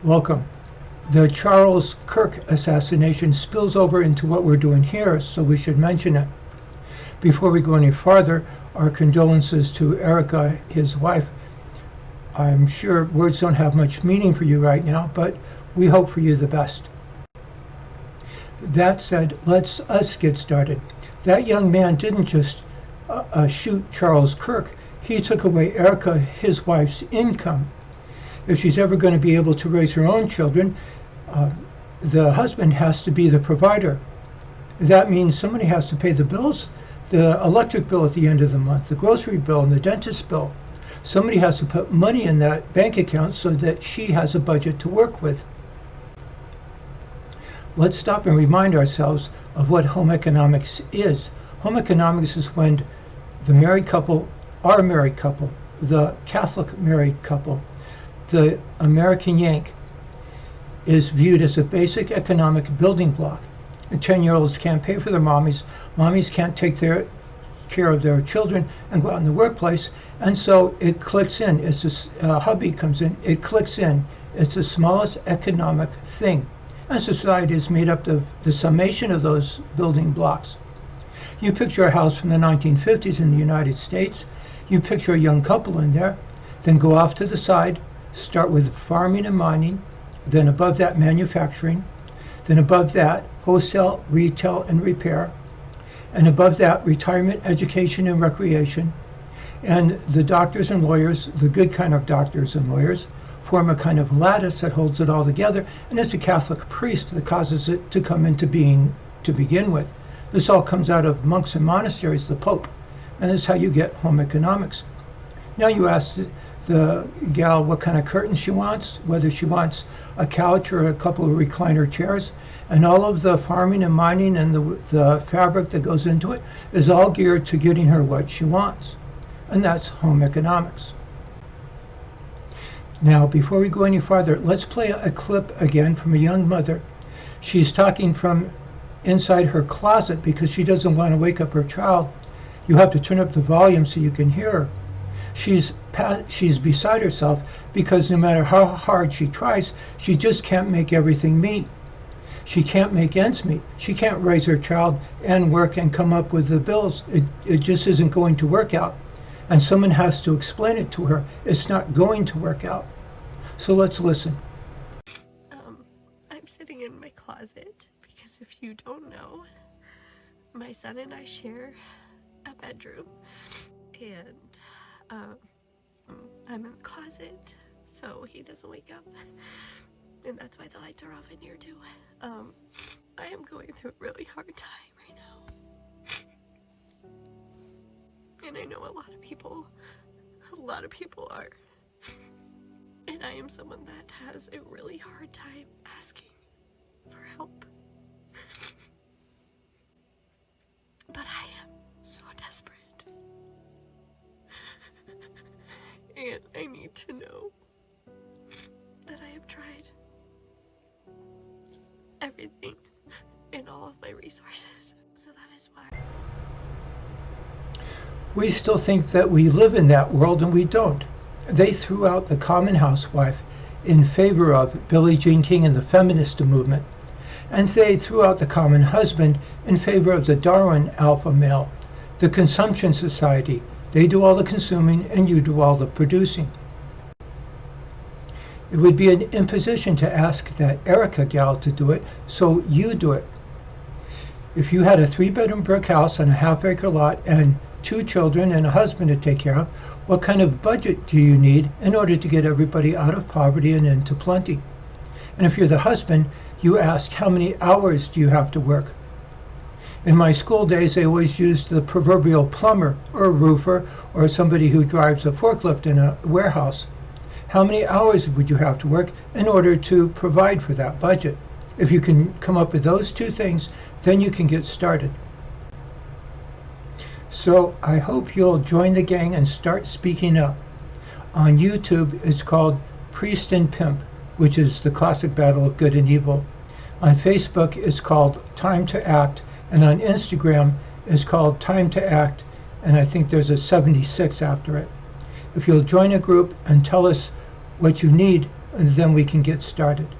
Welcome. The Charles Kirk assassination spills over into what we're doing here, so we should mention it. Before we go any farther, our condolences to Erica, his wife. I'm sure words don't have much meaning for you right now, but we hope for you the best. That said, let's us get started. That young man didn't just shoot Charles Kirk. He took away Erica, his wife's income. If she's ever going to be able to raise her own children, the husband has to be the provider. That means somebody has to pay the bills, the electric bill at the end of the month, the grocery bill, and the dentist bill. Somebody has to put money in that bank account so that she has a budget to work with. Let's stop and remind ourselves of what home economics is. Home economics is when the married couple, our married couple, the Catholic married couple, the American Yank, is viewed as a basic economic building block. And 10-year-olds can't pay for their mommies. Mommies can't take care of their children and go out in the workplace. And so it clicks in. It's this hubby comes in. It clicks in. It's the smallest economic thing. And society is made up of the summation of those building blocks. You picture a house from the 1950s in the United States. You picture a young couple in there. Then go off to the side. Start with farming and mining, then above that manufacturing, then above that wholesale, retail, and repair, and above that retirement, education, and recreation. And the doctors and lawyers, the good kind of doctors and lawyers, form a kind of lattice that holds it all together, and it's a Catholic priest that causes it to come into being to begin with. This all comes out of monks and monasteries, the Pope, and this is how you get home economics. Now you ask the gal what kind of curtains she wants, whether she wants a couch or a couple of recliner chairs, and all of the farming and mining and the fabric that goes into it is all geared to getting her what she wants. And that's home economics. Now, before we go any farther, let's play a clip again from a young mother. She's talking from inside her closet because she doesn't want to wake up her child. You have to turn up the volume so you can hear her. She's beside herself because no matter how hard she tries, she just can't make everything meet. She can't make ends meet. She can't raise her child and work and come up with the bills. It just isn't going to work out. And someone has to explain it to her. It's not going to work out. So let's listen. I'm sitting in my closet because if you don't know, my son and I share a bedroom. And I'm in the closet so he doesn't wake up, and that's why the lights are off in here too. I am going through a really hard time right now, and I know a lot of people are, and I am someone that has a really hard time asking for help, but I am so desperate. And I need to know that I have tried everything and all of my resources. So that is why. We still think that we live in that world, and we don't. They threw out the common housewife in favor of Billie Jean King and the feminist movement. And they threw out the common husband in favor of the Darwin alpha male, the consumption society. They do all the consuming and you do all the producing. It would be an imposition to ask that Erica gal to do it, so you do it. If you had a 3-bedroom brick house on a half-acre lot and 2 children and a husband to take care of, what kind of budget do you need in order to get everybody out of poverty and into plenty? And if you're the husband, you ask, how many hours do you have to work? In my school days, they always used the proverbial plumber or a roofer or somebody who drives a forklift in a warehouse. How many hours would you have to work in order to provide for that budget? If you can come up with those 2 things, then you can get started. So I hope you'll join the gang and start speaking up. On YouTube, it's called Priest and Pimp, which is the classic battle of good and evil. On Facebook, it's called Time to Act. And on Instagram, it's called Time to Act, and I think there's a 76 after it. If you'll join a group and tell us what you need, and then we can get started.